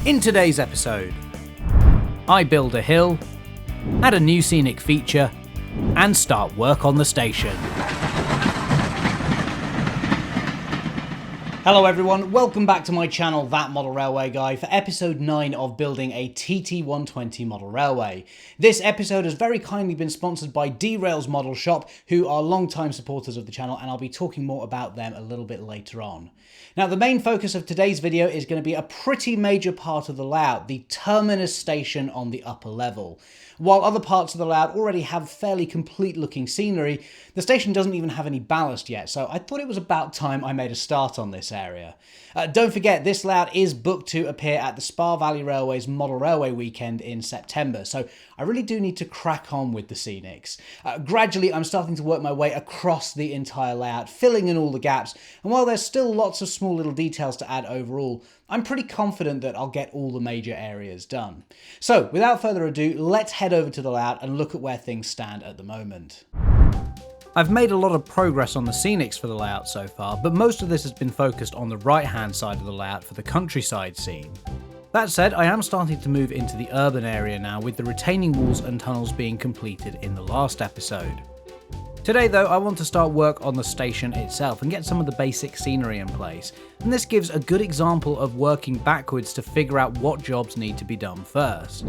In today's episode, I build a hill, add a new scenic feature, and start work on the station. Hello everyone, welcome back to my channel, That Model Railway Guy, for episode 9 of building a TT120 model railway. This episode has very kindly been sponsored by D-Rails Model Shop, who are long-time supporters of the channel, and I'll be talking more about them a little bit later on. Now, the main focus of today's video is going to be a pretty major part of the layout, the terminus station on the upper level. While other parts of the layout already have fairly complete looking scenery, the station doesn't even have any ballast yet, so I thought it was about time I made a start on this area. Don't forget, this layout is booked to appear at the Spa Valley Railway's Model Railway weekend in September, so I really do need to crack on with the scenics. Gradually, I'm starting to work my way across the entire layout, filling in all the gaps, and while there's still lots of small little details to add overall, I'm pretty confident that I'll get all the major areas done. So, without further ado, let's head over to the layout and look at where things stand at the moment. I've made a lot of progress on the scenics for the layout so far, but most of this has been focused on the right-hand side of the layout for the countryside scene. That said, I am starting to move into the urban area now, with the retaining walls and tunnels being completed in the last episode. Today though, I want to start work on the station itself and get some of the basic scenery in place, and this gives a good example of working backwards to figure out what jobs need to be done first.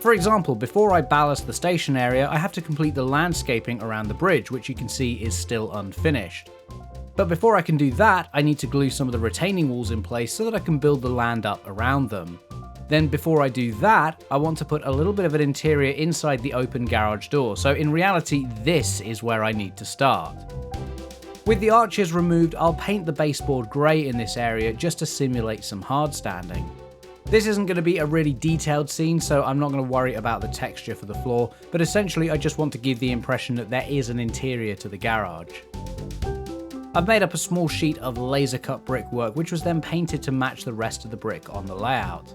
For example, before I ballast the station area, I have to complete the landscaping around the bridge, which you can see is still unfinished. But before I can do that, I need to glue some of the retaining walls in place so that I can build the land up around them. Then before I do that, I want to put a little bit of an interior inside the open garage door, so in reality this is where I need to start. With the arches removed, I'll paint the baseboard grey in this area just to simulate some hard standing. This isn't going to be a really detailed scene, so I'm not going to worry about the texture for the floor, but essentially I just want to give the impression that there is an interior to the garage. I've made up a small sheet of laser cut brickwork, which was then painted to match the rest of the brick on the layout.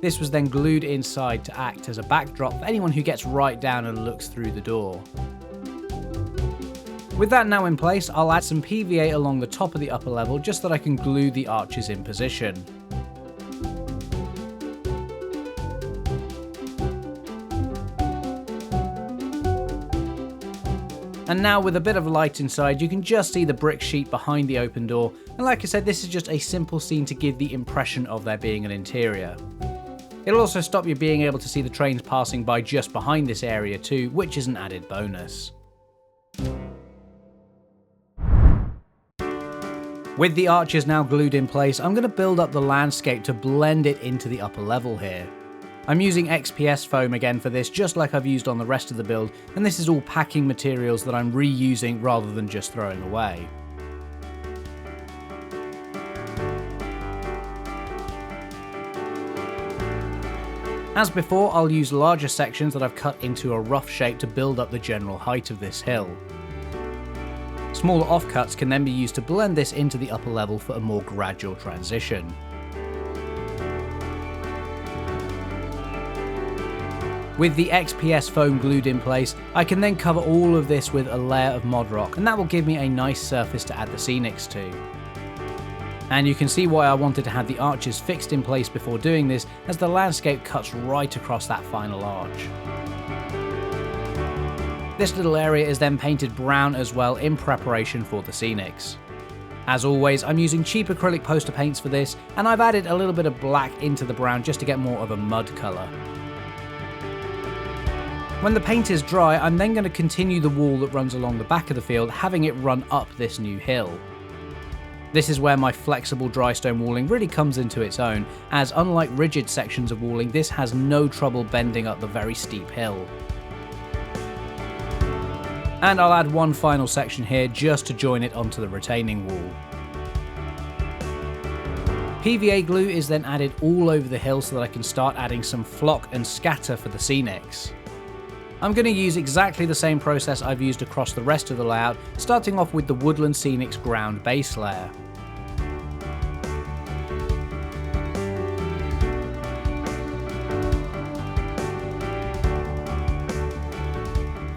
This was then glued inside to act as a backdrop for anyone who gets right down and looks through the door. With that now in place, I'll add some PVA along the top of the upper level just so that I can glue the arches in position. And now with a bit of light inside, you can just see the brick sheet behind the open door, and like I said, this is just a simple scene to give the impression of there being an interior. It'll also stop you being able to see the trains passing by just behind this area too, which is an added bonus. With the arches now glued in place, I'm going to build up the landscape to blend it into the upper level here. I'm using XPS foam again for this, just like I've used on the rest of the build, and this is all packing materials that I'm reusing rather than just throwing away. As before, I'll use larger sections that I've cut into a rough shape to build up the general height of this hill. Smaller offcuts can then be used to blend this into the upper level for a more gradual transition. With the XPS foam glued in place, I can then cover all of this with a layer of mod rock, and that will give me a nice surface to add the scenics to. And you can see why I wanted to have the arches fixed in place before doing this, as the landscape cuts right across that final arch. This little area is then painted brown as well in preparation for the scenics. As always, I'm using cheap acrylic poster paints for this, and I've added a little bit of black into the brown just to get more of a mud colour. When the paint is dry, I'm then going to continue the wall that runs along the back of the field, having it run up this new hill. This is where my flexible dry stone walling really comes into its own, as unlike rigid sections of walling, this has no trouble bending up the very steep hill. And I'll add one final section here just to join it onto the retaining wall. PVA glue is then added all over the hill so that I can start adding some flock and scatter for the scenics. I'm going to use exactly the same process I've used across the rest of the layout, starting off with the Woodland Scenics ground base layer.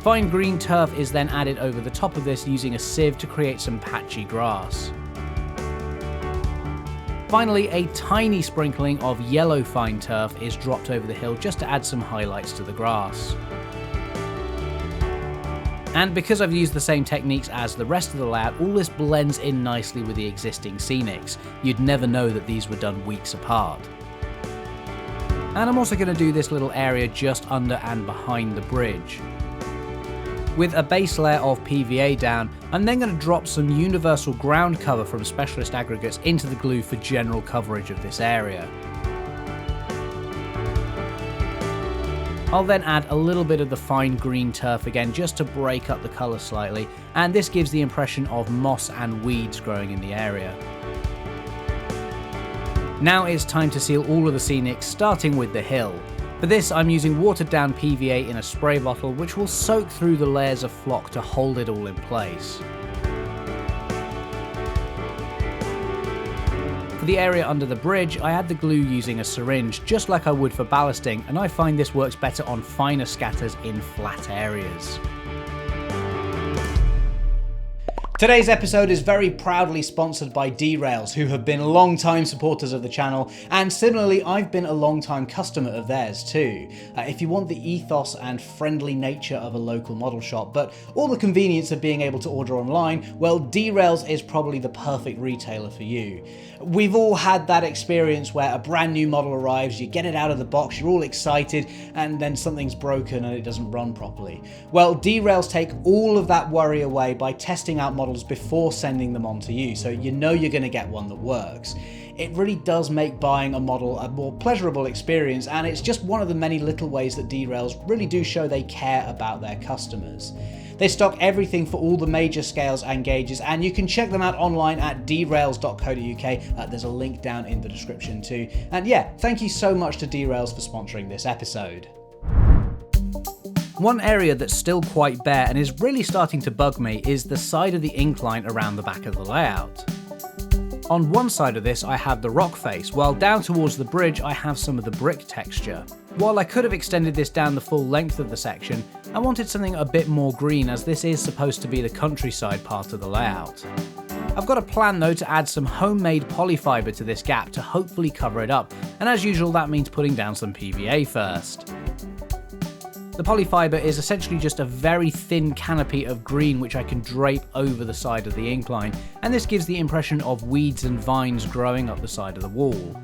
Fine green turf is then added over the top of this using a sieve to create some patchy grass. Finally, a tiny sprinkling of yellow fine turf is dropped over the hill just to add some highlights to the grass. And because I've used the same techniques as the rest of the layout, all this blends in nicely with the existing scenics. You'd never know that these were done weeks apart. And I'm also going to do this little area just under and behind the bridge. With a base layer of PVA down, I'm then going to drop some universal ground cover from Specialist Aggregates into the glue for general coverage of this area. I'll then add a little bit of the fine green turf again just to break up the colour slightly, and this gives the impression of moss and weeds growing in the area. Now it's time to seal all of the scenics, starting with the hill. For this, I'm using watered down PVA in a spray bottle, which will soak through the layers of flock to hold it all in place. For the area under the bridge, I add the glue using a syringe, just like I would for ballasting, and I find this works better on finer scatters in flat areas. Today's episode is very proudly sponsored by D-Rails, who have been long-time supporters of the channel, and similarly I've been a long-time customer of theirs too. If you want the ethos and friendly nature of a local model shop, but all the convenience of being able to order online, well, D-Rails is probably the perfect retailer for you. We've all had that experience where a brand new model arrives, you get it out of the box, you're all excited, and then something's broken and it doesn't run properly. Well, D-Rails take all of that worry away by testing out models before sending them on to you, so you know you're going to get one that works. It really does make buying a model a more pleasurable experience, and it's just one of the many little ways that D-Rails really do show they care about their customers. They stock everything for all the major scales and gauges, and you can check them out online at drails.co.uk. There's a link down in the description too. And yeah, thank you so much to D-Rails for sponsoring this episode. One area that's still quite bare and is really starting to bug me is the side of the incline around the back of the layout. On one side of this I have the rock face, while down towards the bridge I have some of the brick texture. While I could have extended this down the full length of the section, I wanted something a bit more green, as this is supposed to be the countryside part of the layout. I've got a plan though to add some homemade polyfiber to this gap to hopefully cover it up, and as usual that means putting down some PVA first. The polyfiber is essentially just a very thin canopy of green which I can drape over the side of the incline, and this gives the impression of weeds and vines growing up the side of the wall.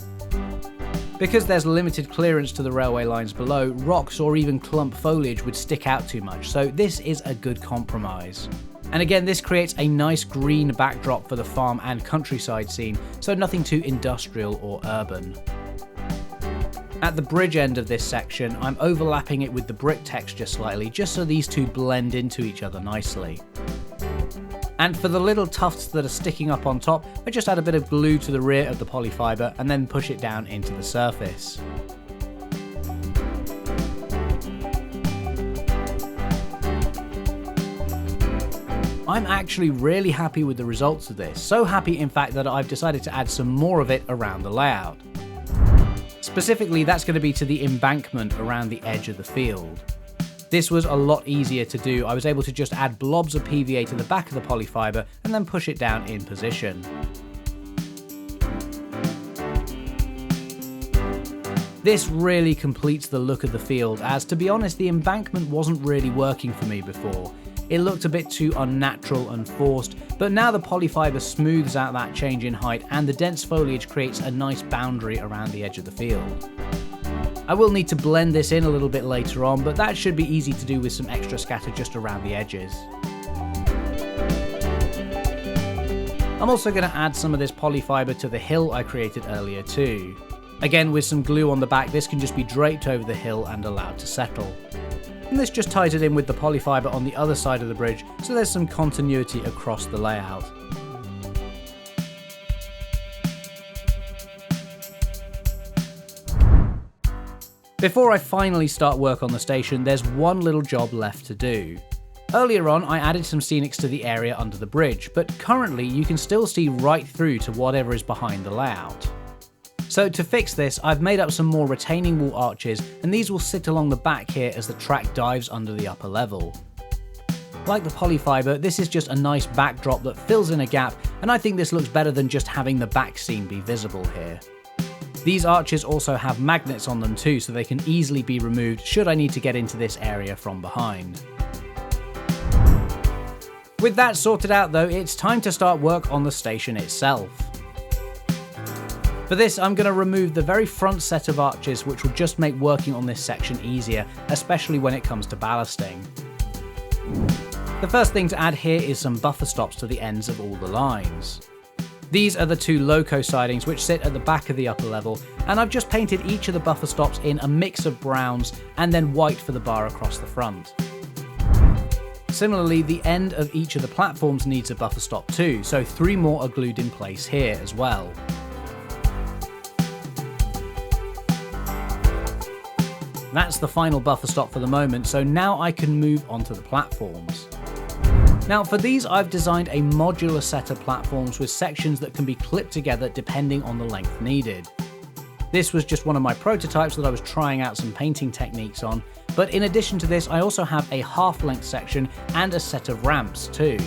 Because there's limited clearance to the railway lines below, rocks or even clump foliage would stick out too much, so this is a good compromise. And again, this creates a nice green backdrop for the farm and countryside scene, so nothing too industrial or urban. At the bridge end of this section, I'm overlapping it with the brick texture slightly, just so these two blend into each other nicely. And for the little tufts that are sticking up on top, I just add a bit of glue to the rear of the polyfiber and then push it down into the surface. I'm actually really happy with the results of this, so happy in fact that I've decided to add some more of it around the layout. Specifically, that's going to be to the embankment around the edge of the field. This was a lot easier to do. I was able to just add blobs of PVA to the back of the polyfiber and then push it down in position. This really completes the look of the field, as to be honest the embankment wasn't really working for me before. It looked a bit too unnatural and forced, but now the polyfiber smooths out that change in height and the dense foliage creates a nice boundary around the edge of the field. I will need to blend this in a little bit later on, but that should be easy to do with some extra scatter just around the edges. I'm also going to add some of this polyfiber to the hill I created earlier too. Again, with some glue on the back, this can just be draped over the hill and allowed to settle. And this just ties it in with the polyfiber on the other side of the bridge, so there's some continuity across the layout. Before I finally start work on the station, there's one little job left to do. Earlier on, I added some scenics to the area under the bridge, but currently you can still see right through to whatever is behind the layout. So to fix this, I've made up some more retaining wall arches, and these will sit along the back here as the track dives under the upper level. Like the polyfiber, this is just a nice backdrop that fills in a gap and I think this looks better than just having the back seam be visible here. These arches also have magnets on them too, so they can easily be removed should I need to get into this area from behind. With that sorted out though, it's time to start work on the station itself. For this, I'm going to remove the very front set of arches, which will just make working on this section easier, especially when it comes to ballasting. The first thing to add here is some buffer stops to the ends of all the lines. These are the two loco sidings which sit at the back of the upper level, and I've just painted each of the buffer stops in a mix of browns and then white for the bar across the front. Similarly, the end of each of the platforms needs a buffer stop too, so 3 more are glued in place here as well. That's the final buffer stop for the moment, so now I can move on to the platforms. Now for these, I've designed a modular set of platforms with sections that can be clipped together depending on the length needed. This was just one of my prototypes that I was trying out some painting techniques on, but in addition to this I also have a half-length section and a set of ramps too.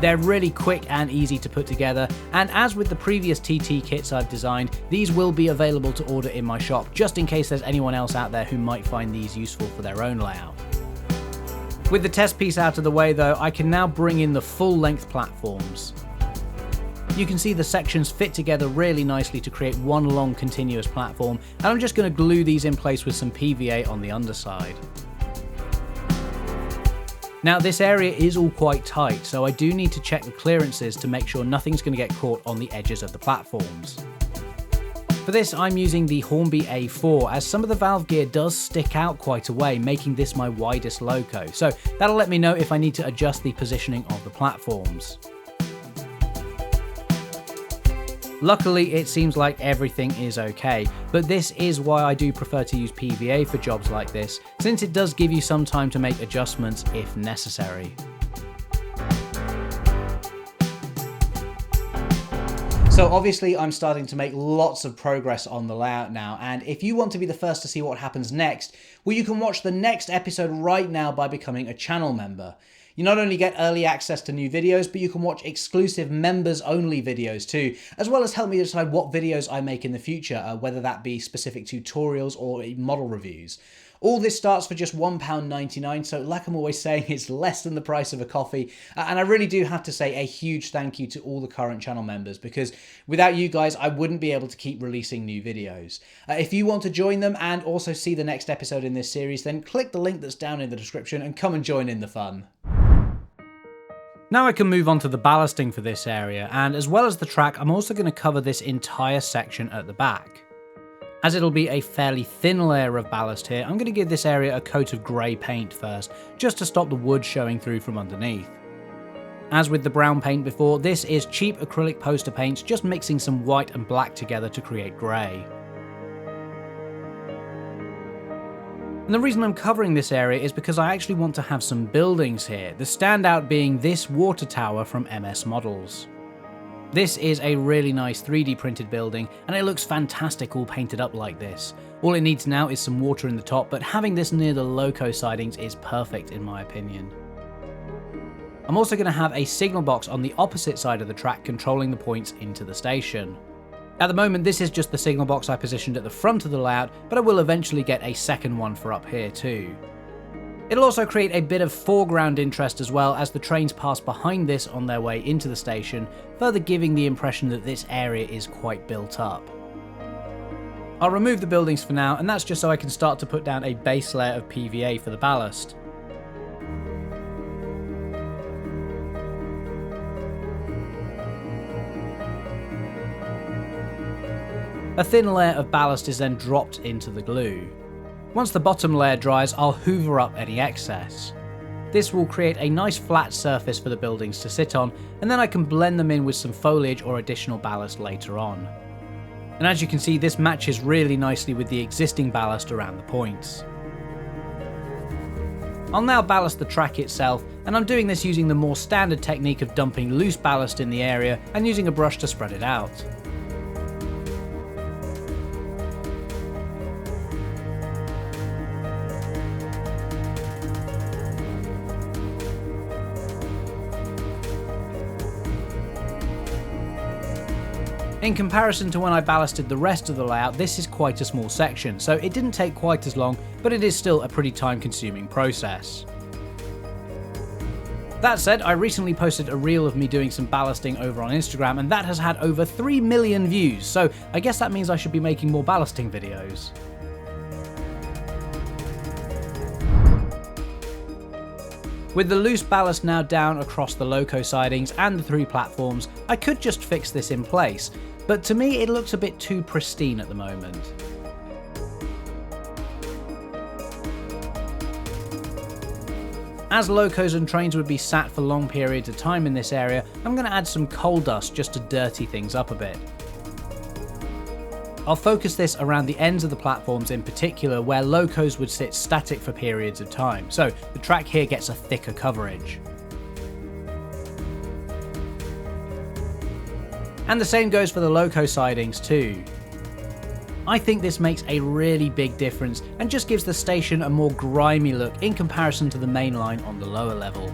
They're really quick and easy to put together, and as with the previous TT kits I've designed, these will be available to order in my shop, just in case there's anyone else out there who might find these useful for their own layout. With the test piece out of the way though, I can now bring in the full length platforms. You can see the sections fit together really nicely to create one long continuous platform, and I'm just going to glue these in place with some PVA on the underside. Now this area is all quite tight, so I do need to check the clearances to make sure nothing's going to get caught on the edges of the platforms. For this I'm using the Hornby A4, as some of the valve gear does stick out quite a way, making this my widest loco, so that'll let me know if I need to adjust the positioning of the platforms. Luckily it seems like everything is okay, but this is why I do prefer to use PVA for jobs like this, since it does give you some time to make adjustments if necessary. So obviously I'm starting to make lots of progress on the layout now, and if you want to be the first to see what happens next, well, you can watch the next episode right now by becoming a channel member. You not only get early access to new videos, but you can watch exclusive members only videos too, as well as help me decide what videos I make in the future, whether that be specific tutorials or model reviews. All this starts for just £1.99, so like I'm always saying, it's less than the price of a coffee. And I really do have to say a huge thank you to all the current channel members, because without you guys, I wouldn't be able to keep releasing new videos. If you want to join them and also see the next episode in this series, then click the link that's down in the description and come and join in the fun. Now I can move on to the ballasting for this area, and as well as the track, I'm also going to cover this entire section at the back. As it'll be a fairly thin layer of ballast here, I'm going to give this area a coat of grey paint first, just to stop the wood showing through from underneath. As with the brown paint before, this is cheap acrylic poster paints, just mixing some white and black together to create grey. And the reason I'm covering this area is because I actually want to have some buildings here, the standout being this water tower from MS Models. This is a really nice 3D printed building, and it looks fantastic all painted up like this. All it needs now is some water in the top, but having this near the loco sidings is perfect in my opinion. I'm also going to have a signal box on the opposite side of the track controlling the points into the station. At the moment this is just the signal box I positioned at the front of the layout, but I will eventually get a second one for up here too. It'll also create a bit of foreground interest as well, as the trains pass behind this on their way into the station, further giving the impression that this area is quite built up. I'll remove the buildings for now, and that's just so I can start to put down a base layer of PVA for the ballast. A thin layer of ballast is then dropped into the glue. Once the bottom layer dries, I'll hoover up any excess. This will create a nice flat surface for the buildings to sit on, and then I can blend them in with some foliage or additional ballast later on. And as you can see, this matches really nicely with the existing ballast around the points. I'll now ballast the track itself, and I'm doing this using the more standard technique of dumping loose ballast in the area and using a brush to spread it out. In comparison to when I ballasted the rest of the layout, this is quite a small section, so it didn't take quite as long, but it is still a pretty time-consuming process. That said, I recently posted a reel of me doing some ballasting over on Instagram, and that has had over 3 million views, so I guess that means I should be making more ballasting videos. With the loose ballast now down across the loco sidings and the 3 platforms, I could just fix this in place, but to me it looks a bit too pristine at the moment. As locos and trains would be sat for long periods of time in this area, I'm going to add some coal dust just to dirty things up a bit. I'll focus this around the ends of the platforms in particular, where locos would sit static for periods of time, so the track here gets a thicker coverage. And the same goes for the loco sidings too. I think this makes a really big difference and just gives the station a more grimy look in comparison to the main line on the lower level.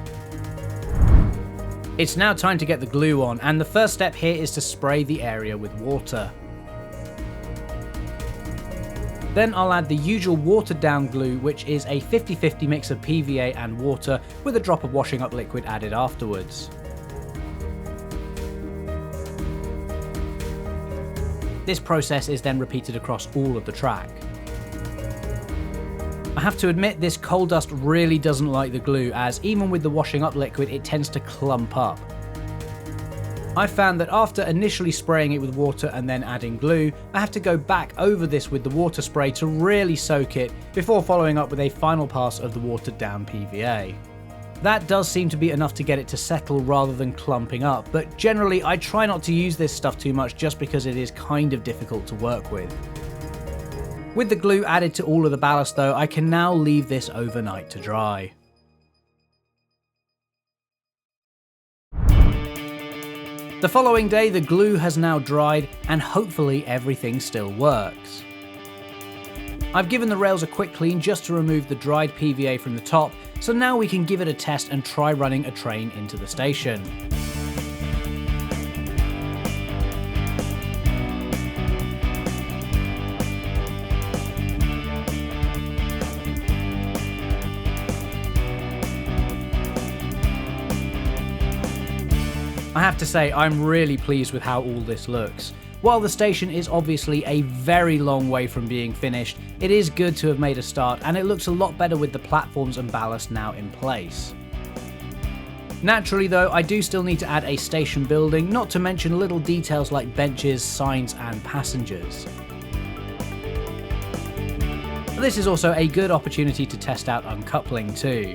It's now time to get the glue on, and the first step here is to spray the area with water. Then I'll add the usual watered down glue, which is a 50-50 mix of PVA and water with a drop of washing up liquid added afterwards. This process is then repeated across all of the track. I have to admit, this coal dust really doesn't like the glue, as even with the washing up liquid it tends to clump up. I found that after initially spraying it with water and then adding glue, I have to go back over this with the water spray to really soak it before following up with a final pass of the watered down PVA. That does seem to be enough to get it to settle rather than clumping up, but generally I try not to use this stuff too much just because it is kind of difficult to work with. With the glue added to all of the ballast though, I can now leave this overnight to dry. The following day, the glue has now dried and hopefully everything still works. I've given the rails a quick clean just to remove the dried PVA from the top, so now we can give it a test and try running a train into the station. I have to say, I'm really pleased with how all this looks. While the station is obviously a very long way from being finished, it is good to have made a start, and it looks a lot better with the platforms and ballast now in place. Naturally though, I do still need to add a station building, not to mention little details like benches, signs and passengers. This is also a good opportunity to test out uncoupling too.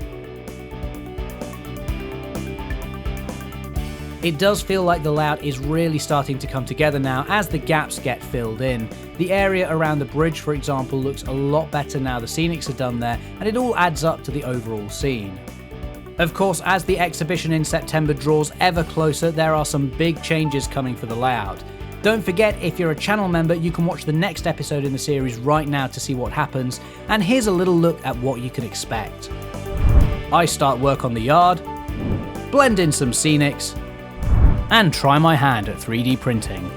It does feel like the layout is really starting to come together now as the gaps get filled in. The area around the bridge, for example, looks a lot better now the scenics are done there, and it all adds up to the overall scene. Of course, as the exhibition in September draws ever closer, there are some big changes coming for the layout. Don't forget, if you're a channel member, you can watch the next episode in the series right now to see what happens, and here's a little look at what you can expect. I start work on the yard, blend in some scenics, and try my hand at 3D printing.